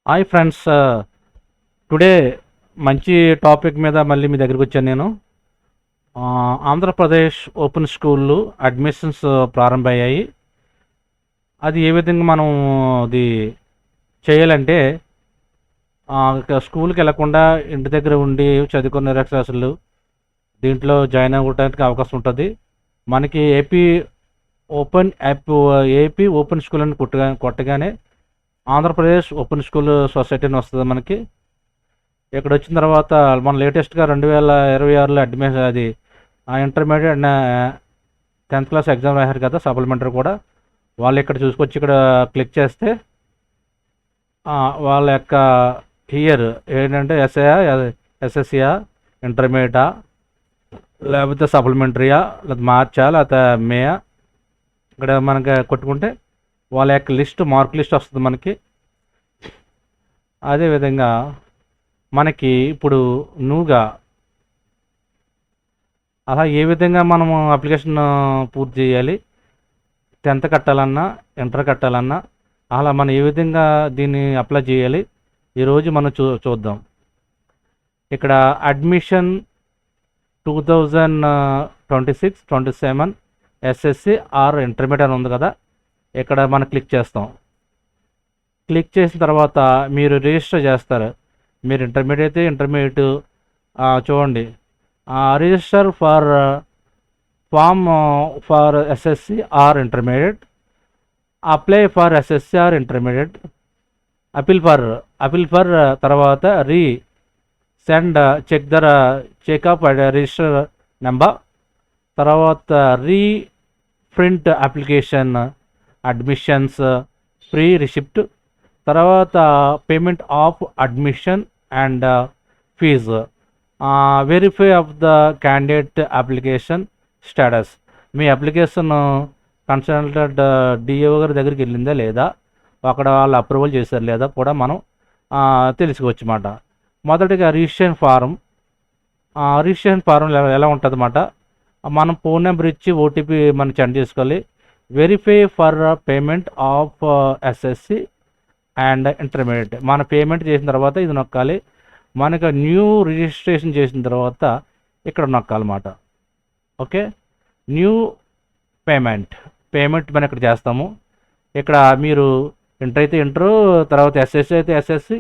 Hi friends, today మంచి topic మీద మళ్ళీ మీ దగ్గరికి వచ్చాను నేను. ఆంధ్రప్రదేశ్ ఓపెన్ స్కూళ్ళు అడ్మిషన్స్ ప్రారంభమయ్యాయి. అది ఏ విధంగా మనం అది చేయాలంటే, ఇక స్కూల్కి వెళ్లకుండా ఇంటి దగ్గర ఉండి చదువుకునే నిరక్షరాస్యులు దీంట్లో జాయిన్ అవ్వడానికి అవకాశం ఉంటుంది. మనకి ఏపీ ఓపెన్ స్కూల్ అని కొట్టగానే ఆంధ్రప్రదేశ్ ఓపెన్ స్కూల్ సొసైటీ అని వస్తుంది మనకి. ఇక్కడ వచ్చిన తర్వాత మన లేటెస్ట్గా 2026లో అడ్మిషన్ అది intermediate and 10th class exam రాశారు కదా, సప్లిమెంటరీ కూడా. వాళ్ళు ఇక్కడ చూసుకొచ్చి ఇక్కడ క్లిక్ చేస్తే వాళ్ళ యొక్క ఇయర్ ఏంటంటే ఎస్ఎస్సియా, ఇంటర్మీడియటా, లేకపోతే సప్లిమెంటరీయా, లేకపోతే మార్చా, లేకపోతే మేయా, ఇక్కడ మనకి కొట్టుకుంటే వాళ్ళ యొక్క మార్క్ లిస్ట్ వస్తుంది మనకి. అదేవిధంగా మనకి ఇప్పుడు న్యూగా అలా ఏ విధంగా మనము అప్లికేషన్ పూర్తి చేయాలి, 10th కట్టాలన్నా, ఇంటర్ కట్టాలన్నా, అలా మనం ఏ విధంగా దీన్ని అప్లై చేయాలి ఈరోజు మనం చూద్దాం. ఇక్కడ అడ్మిషన్ 2026-27 ఎస్ఎస్సి ఆర్ ఇంటర్మీడియట్ అని ఉంది కదా, ఇక్కడ మనం క్లిక్ చేస్తాం. క్లిక్ చేసిన తర్వాత మీరు రిజిస్టర్ చేస్తారు. మీరు ఇంటర్మీడియట్ చూడండి, register for form for SSC or intermediate, apply for SSC or intermediate, appeal for తర్వాత సెండ్ చెకప్ రిజిస్టర్ నెంబర్, తర్వాత print application, admissions, free receipt, తర్వాత payment of admission and fee, verify of the candidate application status. మీ application consulted DO గారి దగ్గరికి వెళ్ళిందా లేదా, అక్కడ వాళ్ళు అప్రూవల్ చేశారు లేదా కూడా మనం తెలుసుకోవచ్చు అన్నమాట. మొదటిగా రిజిస్ట్రేషన్ ఫారం ఎలా ఉంటుంది అన్నమాట. మనం ఫోన్ నెంబర్ ఇచ్చి ఓటీపీ మనం సెండ్ చేసుకోవాలి. Verify for payment of SSC and intermediate, మన పేమెంట్ చేసిన తర్వాత ఇది నొక్కాలి. మనకు న్యూ రిజిస్ట్రేషన్ చేసిన తర్వాత ఇక్కడ నొక్కాలన్నమాట. ఓకే, న్యూ పేమెంట్ మనం ఇక్కడ చేస్తాము. ఇక్కడ మీరు ఇంటర్ అయితే ఇంటరు, తర్వాత ఎస్ఎస్సి అయితే ఎస్ఎస్సి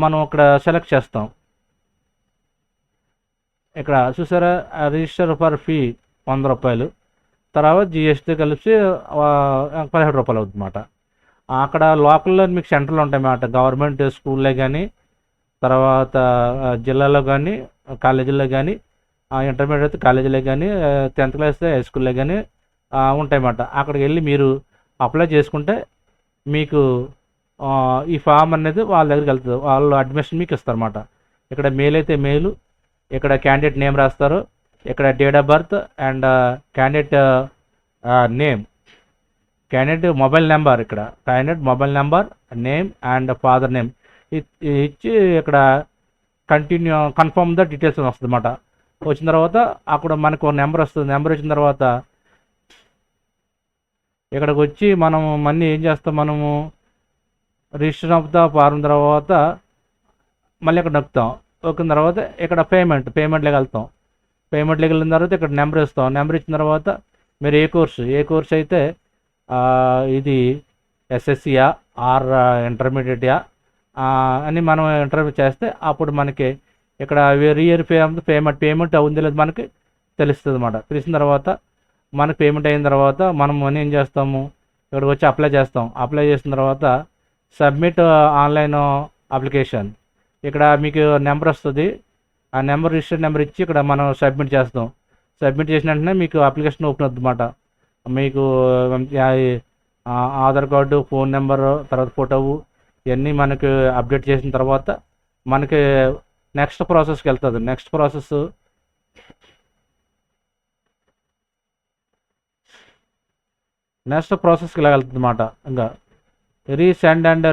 మనం ఇక్కడ సెలెక్ట్ చేస్తాం. ఇక్కడ చూసారా, రిజిస్టర్ ఫర్ ఫీ 100 రూపాయలు, తర్వాత జిఎస్టీ కలిసి 17 రూపాయలు అవుతుంది అన్నమాట. అక్కడ లోకల్లో మీకు సెంటర్లు ఉంటాయి అన్నమాట, గవర్నమెంట్ స్కూల్లో కానీ, తర్వాత జిల్లాలో కానీ, కాలేజీల్లో కానీ, ఇంటర్మీడియట్ కాలేజీలో కానీ, 10th క్లాస్ హై స్కూల్లో కానీ ఉంటాయన్నమాట. అక్కడికి వెళ్ళి మీరు అప్లై చేసుకుంటే మీకు ఈ ఫామ్ అనేది వాళ్ళ దగ్గరికి వెళ్తుంది. వాళ్ళు అడ్మిషన్ మీకు ఇస్తారన్నమాట. ఇక్కడ మెయిల్ అయితే మెయిల్, ఇక్కడ క్యాండిడేట్ నేమ్ రాస్తారు, ఇక్కడ date of birth and candidate name, candidate mobile number, ఇక్కడ candidate mobile number, name and father name ఇచ్చి ఇక్కడ కన్ఫర్మ్ ద డీటెయిల్స్ వస్తుంది అన్నమాట. వచ్చిన తర్వాత అక్కడ మనకు నెంబర్ వస్తుంది. నెంబర్ వచ్చిన తర్వాత ఇక్కడికి వచ్చి మనము మళ్ళీ ఏం చేస్తాం, మనము రిజిస్ట్రేషన్ ఆఫ్ ద ఫారం తర్వాత మళ్ళీ ఇక్కడ నొక్కుతాం. నొక్కిన తర్వాత ఇక్కడ పేమెంట్లోకి వెళ్తాం. పేమెంట్లోకి వెళ్ళిన తర్వాత ఇక్కడ నెంబర్ ఇస్తాం. నెంబర్ ఇచ్చిన తర్వాత మీరు ఏ కోర్స్ అయితే ఇది ఎస్ఎస్సియా ఆర్ ఇంటర్మీడియట్యా అని మనం ఇంటర్వ్యూ చేస్తే అప్పుడు మనకి ఇక్కడ వెరిఫై ఆఫ్ ద పేమెంట్ అవుంది లేదు మనకి తెలుస్తుంది అన్నమాట. తెలిసిన తర్వాత మనకి పేమెంట్ అయిన తర్వాత మనం ఏం చేస్తాము, ఇక్కడికి వచ్చి అప్లై చేస్తాం. అప్లై చేసిన తర్వాత సబ్మిట్ ఆన్లైన్ అప్లికేషన్, ఇక్కడ మీకు నెంబర్ వస్తుంది. ఆ నెంబర్ రిజిస్టర్ నెంబర్ ఇచ్చి ఇక్కడ మనం సబ్మిట్ చేస్తాం. సబ్మిట్ చేసిన వెంటనే మీకు అప్లికేషన్ ఓపెన్ అవుతుంది అన్నమాట. మీకు ఆధార్ కార్డు, ఫోన్ నెంబరు, తర్వాత ఫోటో ఇవన్నీ మనకి అప్డేట్ చేసిన తర్వాత మనకి నెక్స్ట్ ప్రాసెస్కి వెళ్తుంది. నెక్స్ట్ ప్రాసెస్కి ఇలా వెళ్తుంది అన్నమాట. ఇంకా resend and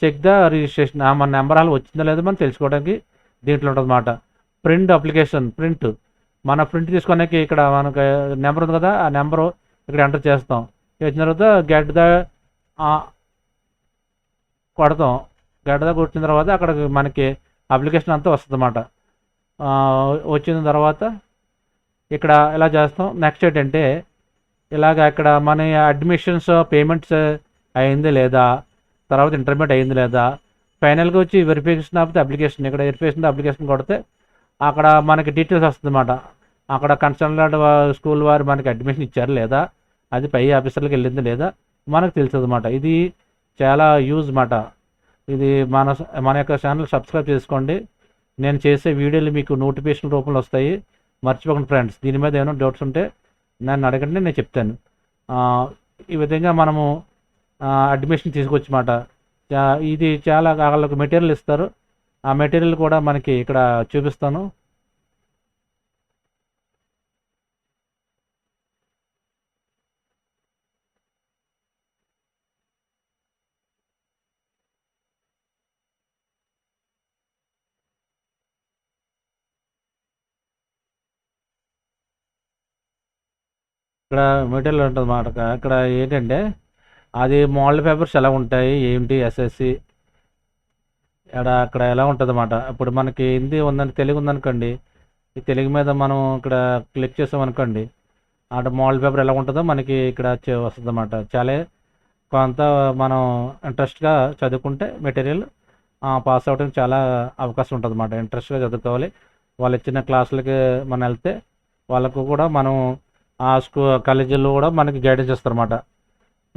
check the registration, మన నెంబర్ అలా వచ్చిందో లేదో మనం తెలుసుకోవడానికి దీంట్లో ఉంటుంది అన్నమాట. ప్రింట్ అప్లికేషన్, మన ప్రింట్ తీసుకోవడానికి ఇక్కడ మనకు నెంబర్ ఉంది కదా, ఆ నెంబరు ఇక్కడ ఎంటర్ చేస్తాం. వచ్చిన తర్వాత గెట్ ద కొడతాం. గడ్డ కొట్టిన తర్వాత అక్కడ మనకి అప్లికేషన్ అంతా వస్తుందన్నమాట. వచ్చిన తర్వాత ఇక్కడ ఎలా చేస్తాం. నెక్స్ట్ ఏంటంటే ఇలాగ ఇక్కడ మన అడ్మిషన్స్ పేమెంట్స్ అయింది లేదా, తర్వాత ఇంటర్మీడియట్ అయింది లేదా, ఫైనల్గా వచ్చి వెరిఫికేషన్ ఆఫ్ ది అప్లికేషన్. ఇక్కడ వెరిఫికేషన్ అప్లికేషన్ కొడితే అక్కడ మనకి డీటెయిల్స్ వస్తుందన్నమాట. అక్కడ కన్సల్టెంట్ స్కూల్ వారు మనకి అడ్మిషన్ ఇచ్చారు లేదా, అది పై ఆఫీసర్లకు వెళ్ళింది లేదా మనకు తెలుస్తుంది అన్నమాట. ఇది చాలా యూజ్ అన్నమాట. ఇది మన యొక్క ఛానల్ సబ్స్క్రైబ్ చేసుకోండి. నేను చేసే వీడియోలు మీకు నోటిఫికేషన్ రూపంలో వస్తాయి. మర్చిపోకండి ఫ్రెండ్స్. దీని మీద ఏమైనా డౌట్స్ ఉంటే నన్ను అడగండి, నేను చెప్తాను. ఈ విధంగా మనము అడ్మిషన్ తీసుకోవచ్చన్నమాట. ఇది చాలా వాళ్ళకు మెటీరియల్ ఇస్తారు. ఆ మెటీరియల్ కూడా మనకి ఇక్కడ చూపిస్తాను. ఇక్కడ మెటీరియల్ ఉంటుంది అన్నమాట. ఇక్కడ ఏంటంటే అది మోడల్ పేపర్స్ ఎలా ఉంటాయి ఏంటి, ఎస్ఎస్సి అక్కడ ఎలా ఉంటుంది అన్నమాట. ఇప్పుడు మనకి హిందీ ఉందని, తెలుగు ఉందనుకోండి, ఈ తెలుగు మీద మనం ఇక్కడ క్లిక్ చేసామనుకోండి, అక్కడ మోడల్ పేపర్ ఎలా ఉంటుందో మనకి ఇక్కడ వస్తుంది అన్నమాట. చాలా కొంత మనం ఇంట్రెస్ట్గా చదువుకుంటే మెటీరియల్ పాస్ అవ్వడానికి చాలా అవకాశం ఉంటుంది అన్నమాట. ఇంట్రెస్ట్గా చదువుకోవాలి. వాళ్ళు ఇచ్చిన క్లాసులకి మనం వెళ్తే వాళ్ళకు కూడా మనం ఆ కాలేజీల్లో కూడా మనకి గైడెన్స్ ఇస్తారన్నమాట.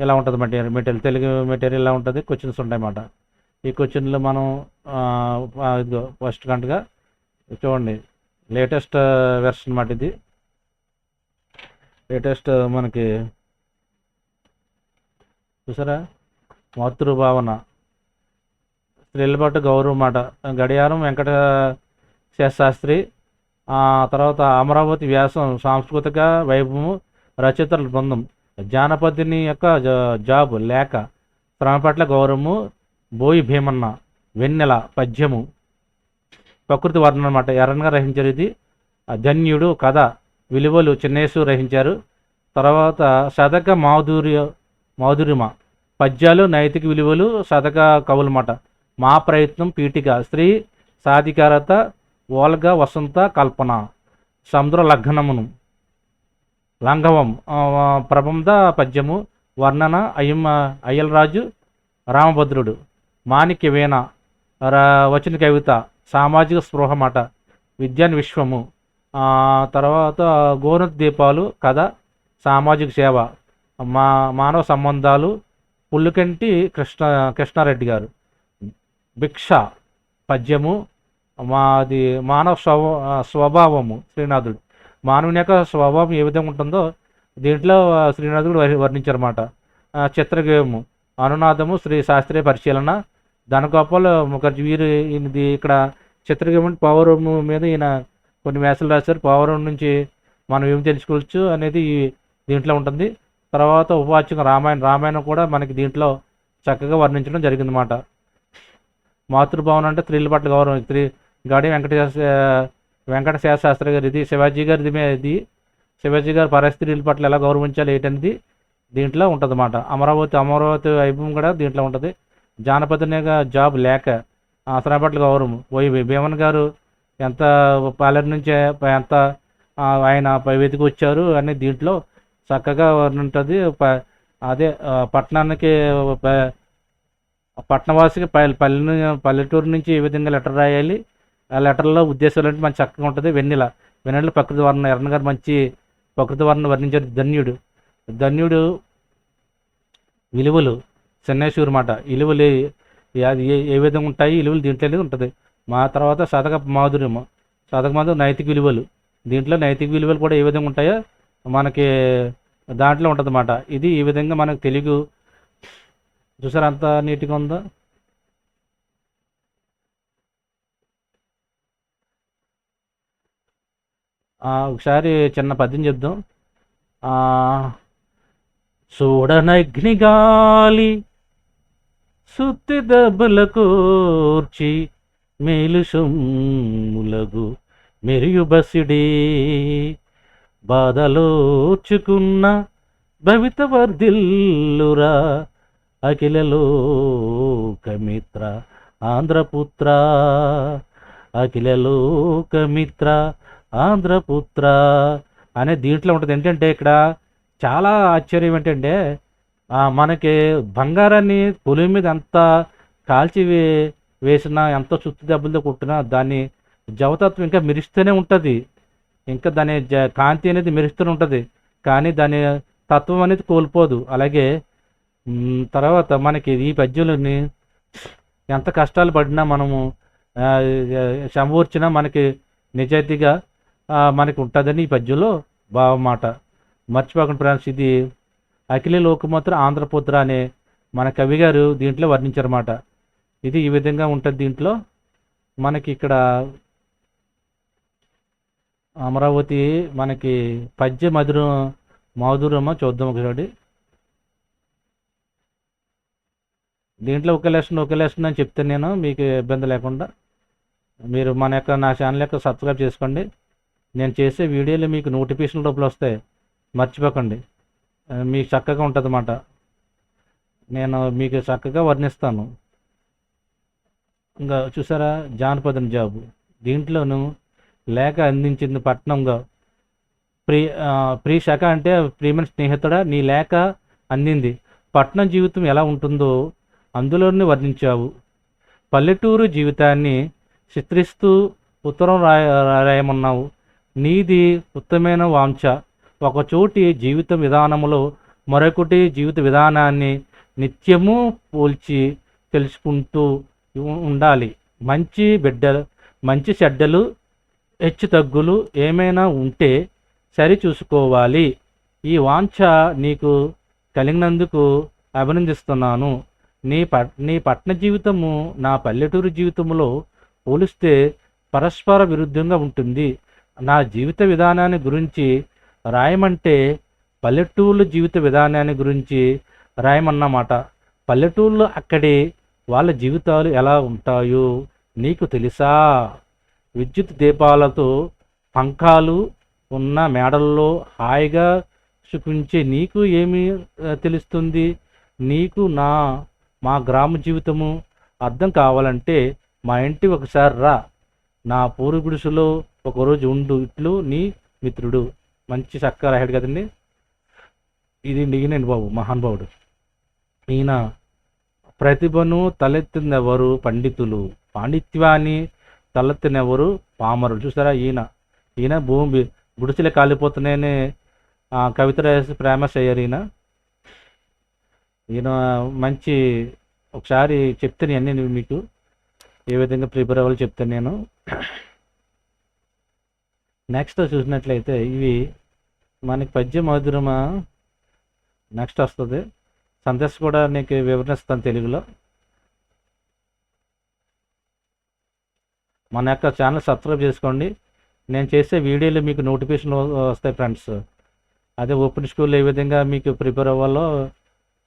ఎలా ఉంటుంది మెటీరియల్ తెలుగు మెటీరియల్ ఎలా ఉంటుంది, క్వశ్చన్స్ ఉంటాయన్నమాట. ఈ క్వశ్చన్లు మనం ఇదిగో ఫస్ట్ గంటగా చూడండి, లేటెస్ట్ వెర్షన్ అన్నమాట. ఇది లేటెస్ట్ మనకి చూసారా, మాతృభావన, స్త్రీలపాటు గౌరవం మాట, గడియారం వెంకట శాస్త్రి, తర్వాత అమరావతి వ్యాసం, సాంస్కృతిక వైభవము, రచయితల బృందం, జానపదిని యొక్క జాబ్ లేఖ, శ్రమ పట్ల గౌరవము, బోయి భీమన్న, వెన్నెల పద్యము, ప్రకృతి వర్ణన అన్నమాట. ఎర్రన్గా రచించారు. ఇది ధన్యుడు కథ, విలువలు చిన్నేసు రచించారు. తర్వాత శతక మాధురిమ, పద్యాలు నైతిక విలువలు, శతక కవులమాట. మా ప్రయత్నం పీఠిక, స్త్రీ సాధికారత, ఓల్గా వసంత కల్పన, సముద్ర లంఘవం, ప్రబంధ పద్యము, వర్ణన, అయ్యలరాజు రామభద్రుడు, మాణిక్య వీణ, వచన కవిత, సామాజిక స్పృహ మాట, విజ్ఞాన విశ్వము, తర్వాత గోనదీపాలు కథ, సామాజిక సేవ, మానవ సంబంధాలు, పుల్లుకంటి కృష్ణారెడ్డి గారు, భిక్ష పద్యము, మాది మానవ స్వభావము, శ్రీనాథుడు, మానవుని యొక్క స్వభావం ఏ విధంగా ఉంటుందో దీంట్లో శ్రీనాథుడు వర్ణించారన్నమాట. చిత్రగేయము, అనునాదము, శ్రీ శాస్త్రీయ పరిశీలన, ధనగోపాల్ ముఖర్జీ వీరు ఇది ఇక్కడ చిత్రగేయం పౌరం మీద ఈయన కొన్ని వ్యాసాలు రాశారు. పౌరం నుంచి మనం ఏం తెలుసుకోవచ్చు అనేది దీంట్లో ఉంటుంది. తర్వాత ఉపవాచకం రామాయణం కూడా మనకి దీంట్లో చక్కగా వర్ణించడం జరిగిందన్నమాట. మాతృభావన అంటే స్త్రీల పట్ల గౌరవం, గాడి వెంకట శాస్త్రి గారు, ఇది శివాజీ గారిది. ఇది శివాజీ గారు పరిస్థితుల పట్ల ఎలా గౌరవించాలి ఏంటనేది దీంట్లో ఉంటుంది అన్నమాట. అమరావతి వైభవం కూడా దీంట్లో ఉంటుంది. జానపదనిగా జాబ్ లేక, శ్రమ పట్ల గౌరవం, భీమన్ గారు ఎంత పాలెర్ నుంచే ఎంత ఆయన వెతికి వచ్చారు అని దీంట్లో చక్కగా ఉంటుంది. అదే పట్టణానికి పట్టణవాసికి పల్లెటూరు నుంచి ఏ విధంగా లెటర్ రాయాలి, ఆ లెటర్లో ఉద్దేశాలు అంటే మంచి చక్కగా ఉంటుంది. వెన్నెల ప్రకృతి వర్ణన, ఎర్రన్న గారు మంచి ప్రకృతి వర్ణన వర్ణించారు. ధన్యుడు విలువలు, చెన్నైసూరు మాట, విలువలు అది ఏ విధంగా ఉంటాయి, విలువలు దీంట్లోనే ఉంటుంది. మా తర్వాత శతక మాధుర్యము, నైతిక విలువలు, దీంట్లో నైతిక విలువలు కూడా ఏ విధంగా ఉంటాయో మనకి దాంట్లో ఉంటుంది అన్నమాట. ఇది ఈ విధంగా మనకు తెలుగు చూసారు అంత నీట్గా ఉందో. ఒకసారి చిన్న పద్యం చెప్దాం. చూడనగ్నిగాలి సుత్తి దెబ్బల కూర్చి మేలు సొమ్ములగు మెరుగుబసిడి, బాధలోచుకున్న భవిత వర్ధిల్లురా అఖిలలో లోకమిత్ర ఆంధ్రపుత్ర, అఖిల లోకమిత్ర ఆంధ్రపుత్ర అనే దీంట్లో ఉంటుంది. ఏంటంటే ఇక్కడ చాలా ఆశ్చర్యం ఏంటంటే మనకి బంగారాన్ని పొలి మీద ఎంత కాల్చి వేసినా, ఎంతో చుత్తు దెబ్బలతో కొట్టినా దాన్ని జవతత్వం ఇంకా మెరుస్తూనే ఉంటుంది. ఇంకా దాని కాంతి అనేది మెరుస్తూనే ఉంటుంది, కానీ దాని తత్వం అనేది కోల్పోదు. అలాగే తర్వాత మనకి ఈ పద్యంలోని ఎంత కష్టాలు పడినా మనము సమూర్చినా మనకి నిజాయితీగా మనకి ఉంటుందని ఈ పద్యంలో భావమాట. మర్చిపోకుండా ఫ్రెండ్స్, ఇది అఖిల లోకమిత్ర ఆంధ్రపుత్ర అనే మన కవి గారు దీంట్లో వర్ణించారన్నమాట. ఇది ఈ విధంగా ఉంటుంది. దీంట్లో మనకి ఇక్కడ అమరావతి మనకి పద్య మాధుర్యమా చూద్దాం ఒకసారి. దీంట్లో ఒక లెసన్ అని చెప్తాను నేను, మీకు ఇబ్బంది లేకుండా. మీరు నా ఛానల్ యొక్క సబ్స్క్రైబ్ చేసుకోండి. నేను చేసే వీడియోలు మీకు నోటిఫికేషన్ రూపంలో వస్తాయి, మర్చిపోకండి. మీకు చక్కగా ఉంటుంది అన్నమాట. నేను మీకు చక్కగా వర్ణిస్తాను. ఇంకా చూసారా, జానపదం జాబు దీంట్లోనూ లేఖ అందించింది పట్నంగా. ప్రియ శాఖ అంటే ప్రియమైన స్నేహితుడా, నీ లేఖ అందింది. పట్నం జీవితం ఎలా ఉంటుందో అందులోనే వర్ణించావు. పల్లెటూరు జీవితాన్ని చిత్రిస్తూ ఉత్తరం రాయమన్నావు. నీది ఉత్తమైన వాంఛ. ఒకచోటి జీవిత విధానములో మరొకటి జీవిత విధానాన్ని నిత్యము పోల్చి తెలుసుకుంటూ ఉండాలి. మంచి చెడ్డలు హెచ్చు తగ్గులు ఏమైనా ఉంటే సరి చూసుకోవాలి. ఈ వాంఛ నీకు కలిగినందుకు అభినందిస్తున్నాను. నీ పట్టణ జీవితము నా పల్లెటూరు జీవితంలో పోలిస్తే పరస్పర విరుద్ధంగా ఉంటుంది. నా జీవిత విధానాన్ని గురించి రాయమంటే పల్లెటూళ్ళ జీవిత విధానాన్ని గురించి రాయమన్నమాట. పల్లెటూళ్ళు అక్కడి వాళ్ళ జీవితాలు ఎలా ఉంటాయో నీకు తెలుసా? విద్యుత్ దీపాలతో పంకాలు ఉన్న మేడల్లో హాయిగా సుఖించే నీకు ఏమి తెలుస్తుంది? నీకు మా గ్రామ జీవితము అర్థం కావాలంటే మా ఇంటి ఒకసారి రా. నా పూరి గుడిసెలో ఒకరోజు ఉండు. ఇట్లు నీ మిత్రుడు. మంచి చక్కగా రాశాడు కదండి. ఇది ఈయనండి బాబు, మహానుభావుడు. ఈయన ప్రతిభను తలెత్తినెవరు పండితులు, పాండిత్యాన్ని తలెత్తినెవరు పామరులు. చూసారా, ఈయన భూమి గుడిసెలే కాలిపోతున్నాయని కవిత రాసి ఫేమస్ అయ్యారు. ఈయన మంచి, ఒకసారి చెప్తాను అన్నీ మీకు ఏ విధంగా ప్రిపేర్ అవ్వాలో చెప్తాను నేను. నెక్స్ట్ చూసినట్లయితే ఇవి మనకి పద్య మాధుర్యమా నెక్స్ట్ వస్తుంది. సందేశం కూడా నీకు వివరిస్తాను తెలుగులో. మన యొక్క ఛానల్ సబ్స్క్రైబ్ చేసుకోండి. నేను చేసే వీడియోలు మీకు నోటిఫికేషన్ వస్తాయి ఫ్రెండ్స్. అదే ఓపెన్ స్కూల్లో ఏ విధంగా మీకు ప్రిపేర్ అవ్వాలో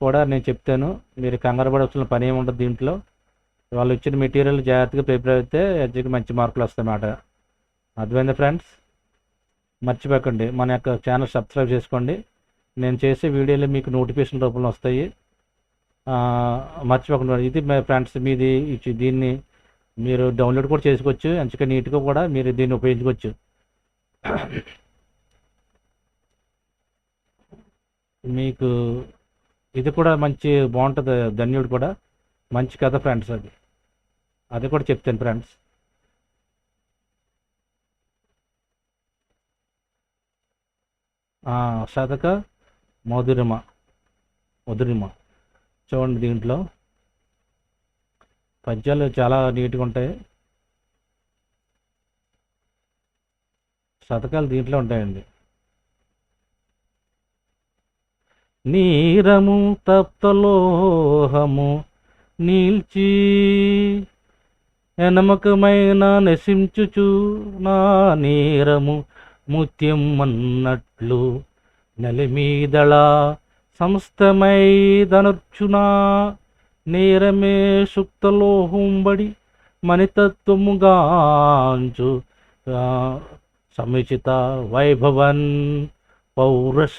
కూడా నేను చెప్తాను. మీరు కంగారు పడవలసిన పని ఏమి ఉండదు. దీంట్లో వాళ్ళు ఇచ్చిన మెటీరియల్ జాగ్రత్తగా ప్రిపేర్ అయితే ఎగ్జామ్కి మంచి మార్కులు వస్తాయన్నమాట. అర్థమైందా ఫ్రెండ్స్? మర్చిపోకండి, మన యొక్క ఛానల్ సబ్స్క్రైబ్ చేసుకోండి. నేను చేసే వీడియోలు మీకు నోటిఫికేషన్ రూపంలో వస్తాయి, మర్చిపోకుండా. ఇది ఫ్రెండ్స్ మీది. దీన్ని మీరు డౌన్లోడ్ కూడా చేసుకోవచ్చు, మంచిగా నీట్గా కూడా మీరు దీన్ని ఉపయోగించుకోవచ్చు. మీకు ఇది కూడా మంచి బాగుంటుంది. ధన్యుడు కూడా మంచి కథ ఫ్రెండ్స్. అది కూడా చెప్తాను ఫ్రెండ్స్. శతక మధురిమ చూడండి. దీంట్లో పద్యాలు చాలా నీట్గా ఉంటాయి. శతకాలు దీంట్లో ఉంటాయండి. నీరము తప్తలోహము నీల్చి ఎనమకమైన నశించుచు నా నీరము ముత్యం అన్నట్లు నెలమీదళ సంస్థమై ధనర్చునా నేరమే సుక్తలోహంబడి మణితత్వముగాంచు సముచిత వైభవన్ పౌరస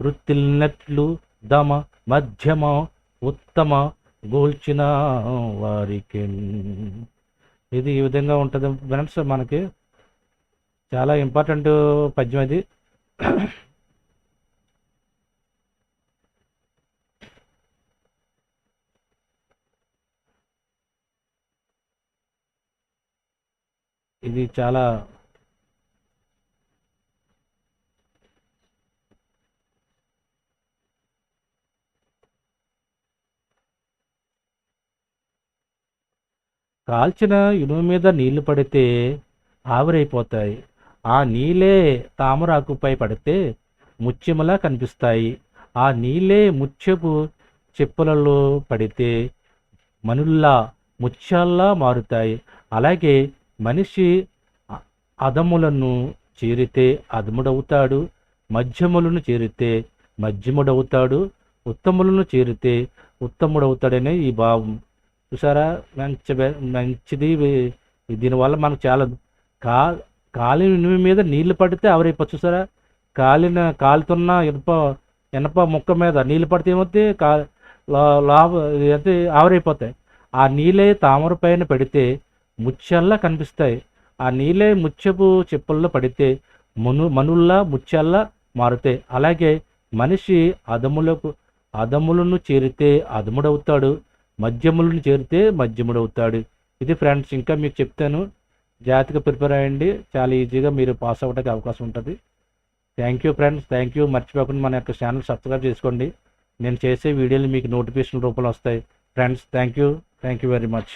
వృత్తిల్నట్లు దమ మధ్యమ ఉత్తమ గూల్చిన వారికి. ఇది ఈ విధంగా ఉంటుంది ఫ్రెండ్స్. మనకి చాలా ఇంపార్టెంట్ పద్యం అది. ఇది చాలా కాల్చిన ఇనుము మీద నీళ్లు పడితే ఆవిరైపోతాయి. ఆ నీళ్ళే తామరాకుపై పడితే ముత్యములా కనిపిస్తాయి. ఆ నీళ్ళే ముత్యపు చెప్పులలో పడితే మనుల్లా ముత్యాల్లా మారుతాయి. అలాగే మనిషి అధములను చేరితే అధముడవుతాడు, మధ్యములను చేరితే మధ్యముడవుతాడు, ఉత్తములను చేరితే ఉత్తముడవుతాడనే ఈ భావం. చూసారా, మంచిది. దీనివల్ల మనకు చాలా కా కాలిన ఇనుము మీద నీళ్లు పడితే ఆవిరైపోతుంది. చూసారా, కాలుతున్న ఇనప ముక్క మీద నీళ్లు పడితే ఏమవుతాయి, లాభ అయితే ఆవిరైపోతాయి. ఆ నీళ్ళే తామర పైన పడితే ముత్యాల్లా కనిపిస్తాయి. ఆ నీళ్ళే ముత్యపు చెప్పుల్లో పడితే మనుల్లా ముత్యాల్లా మారుతాయి. అలాగే మనిషి అధములను చేరితే అధముడవుతాడు, మధ్యములను చేరితే మధ్యముడవుతాడు. ఇది ఫ్రెండ్స్. ఇంకా మీకు చెప్తాను, జాగ్రత్తగా ప్రిపేర్ అయ్యండి. చాలా ఈజీగా మీరు పాస్ అవ్వడానికి అవకాశం ఉంటుంది. Thank you friends, thank you. మర్చిపోకుండా మన యొక్క ఛానల్ సబ్స్క్రైబ్ చేసుకోండి. నేను చేసే వీడియోలు మీకు నోటిఫికేషన్ రూపంలో వస్తాయి friends. Thank you very much.